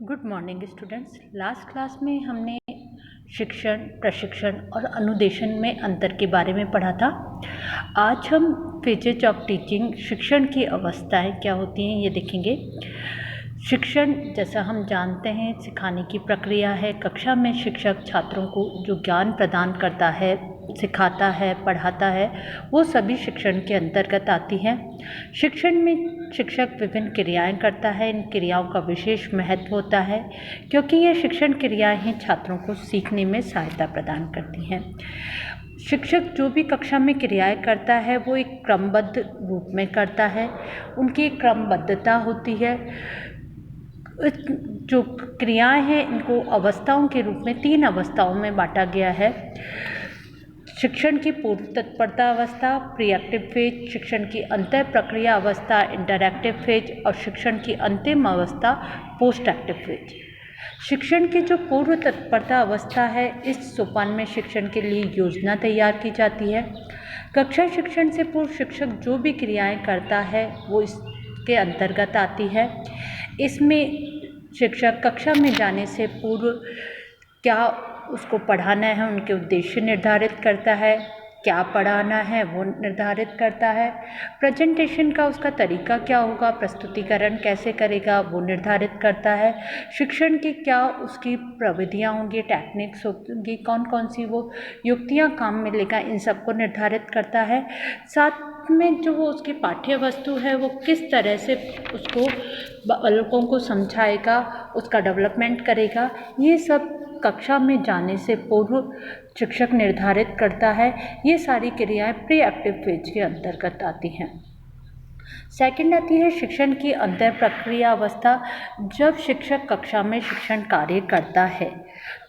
Good morning students. Last class में हमने शिक्षण, प्रशिक्षण और अनुदेशन में अंतर के बारे में पढ़ा था। आज हम फेजेज ऑफ टीचिंग, शिक्षण की अवस्थाएं क्या होती हैं ये देखेंगे। शिक्षण, जैसा हम जानते हैं, सिखाने की प्रक्रिया है। कक्षा में शिक्षक छात्रों को जो ज्ञान प्रदान करता है, सिखाता है, पढ़ाता है, वो सभी शिक्षण के अंतर्गत आती हैं। शिक्षण में शिक्षक विभिन्न क्रियाएं करता है। इन क्रियाओं का विशेष महत्व होता है क्योंकि ये शिक्षण क्रियाएं ही छात्रों को सीखने में सहायता प्रदान करती हैं। शिक्षक जो भी कक्षा में क्रियाएं करता है वो एक क्रमबद्ध रूप में करता है। उनकी एक क्रमबद्धता होती है। जो क्रियाएं हैं इनको अवस्थाओं के रूप में 3 अवस्थाओं में बांटा गया है। शिक्षण की पूर्व तत्परता अवस्था, प्रीएक्टिव फेज, शिक्षण की अंतर प्रक्रिया अवस्था, इंटरएक्टिव फेज, और शिक्षण की अंतिम अवस्था, पोस्ट एक्टिव फेज। शिक्षण की जो पूर्व तत्परता अवस्था है, इस सोपान में शिक्षण के लिए योजना तैयार की जाती है। कक्षा शिक्षण से पूर्व शिक्षक जो भी क्रियाएं करता है वो इसके अंतर्गत आती है। इसमें शिक्षक कक्षा में जाने से पूर्व क्या उसको पढ़ाना है, उनके उद्देश्य निर्धारित करता है, क्या पढ़ाना है वो निर्धारित करता है, प्रेजेंटेशन का उसका तरीका क्या होगा, प्रस्तुतिकरण कैसे करेगा वो निर्धारित करता है, शिक्षण की क्या उसकी प्रविधियाँ होंगी, टेक्निक्स होंगी, कौन कौन सी वो युक्तियाँ काम में लेगा, इन सबको निर्धारित करता है। साथ में जो वो उसकी पाठ्य वस्तु है वो किस तरह से उसको बालकों को समझाएगा, उसका डेवलपमेंट करेगा, ये सब कक्षा में जाने से पूर्व शिक्षक निर्धारित करता है। ये सारी क्रियाएं प्री एक्टिव फेज के अंतर्गत आती हैं। सेकंड आती है शिक्षण की अंतर प्रक्रिया अवस्था। जब शिक्षक कक्षा में शिक्षण कार्य करता है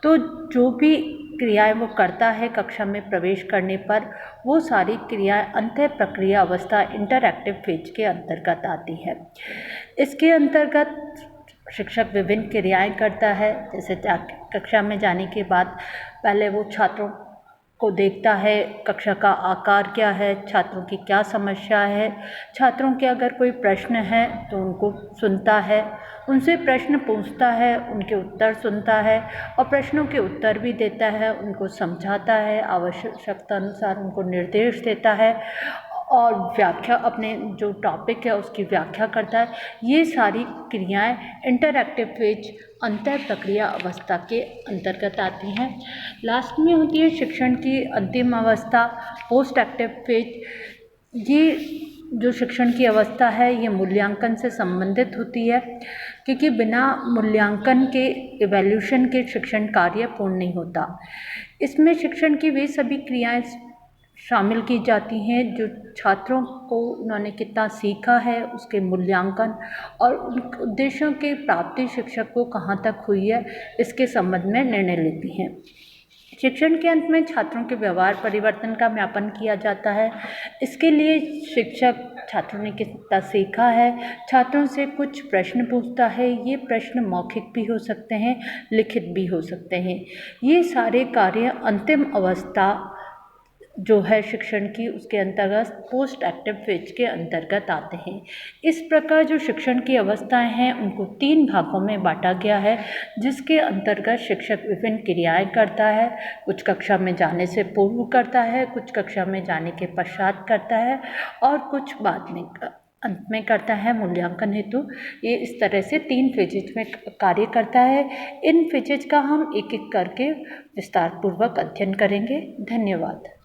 तो जो भी क्रियाएं वो करता है कक्षा में प्रवेश करने पर, वो सारी क्रियाएं अंतर प्रक्रिया अवस्था, इंटरएक्टिव फेज के अंतर्गत आती है। इसके अंतर्गत शिक्षक विभिन्न क्रियाएं करता है। जैसे कक्षा में जाने के बाद पहले वो छात्रों को देखता है, कक्षा का आकार क्या है, छात्रों की क्या समस्या है, छात्रों के अगर कोई प्रश्न है तो उनको सुनता है, उनसे प्रश्न पूछता है, उनके उत्तर सुनता है और प्रश्नों के उत्तर भी देता है, उनको समझाता है, आवश्यकता अनुसार उनको निर्देश देता है और व्याख्या, अपने जो टॉपिक है उसकी व्याख्या करता है। ये सारी क्रियाएं इंटरएक्टिव फेज, अंतर प्रक्रिया अवस्था के अंतर्गत आती हैं। लास्ट में होती है शिक्षण की अंतिम अवस्था, पोस्ट एक्टिव फेज। ये जो शिक्षण की अवस्था है ये मूल्यांकन से संबंधित होती है क्योंकि बिना मूल्यांकन के, इवैल्यूएशन के शिक्षण कार्य पूर्ण नहीं होता। इसमें शिक्षण की वे सभी क्रियाएं शामिल की जाती हैं जो छात्रों को उन्होंने कितना सीखा है उसके मूल्यांकन और उन उद्देश्यों की प्राप्ति शिक्षक को कहाँ तक हुई है इसके संबंध में निर्णय लेती हैं। शिक्षण के अंत में छात्रों के व्यवहार परिवर्तन का मापन किया जाता है। इसके लिए शिक्षक छात्रों ने कितना सीखा है, छात्रों से कुछ प्रश्न पूछता है। ये प्रश्न मौखिक भी हो सकते हैं, लिखित भी हो सकते हैं। ये सारे कार्य अंतिम अवस्था जो है शिक्षण की, उसके अंतर्गत पोस्ट एक्टिव फेज के अंतर्गत आते हैं। इस प्रकार जो शिक्षण की अवस्थाएं हैं उनको 3 भागों में बांटा गया है, जिसके अंतर्गत शिक्षक विभिन्न क्रियाएं करता है। कुछ कक्षा में जाने से पूर्व करता है, कुछ कक्षा में जाने के पश्चात करता है और कुछ बाद में अंत में करता है मूल्यांकन हेतु। ये इस तरह से 3 फेजेज में कार्य करता है। इन फेजेज का हम एक एक करके विस्तारपूर्वक अध्ययन करेंगे। धन्यवाद।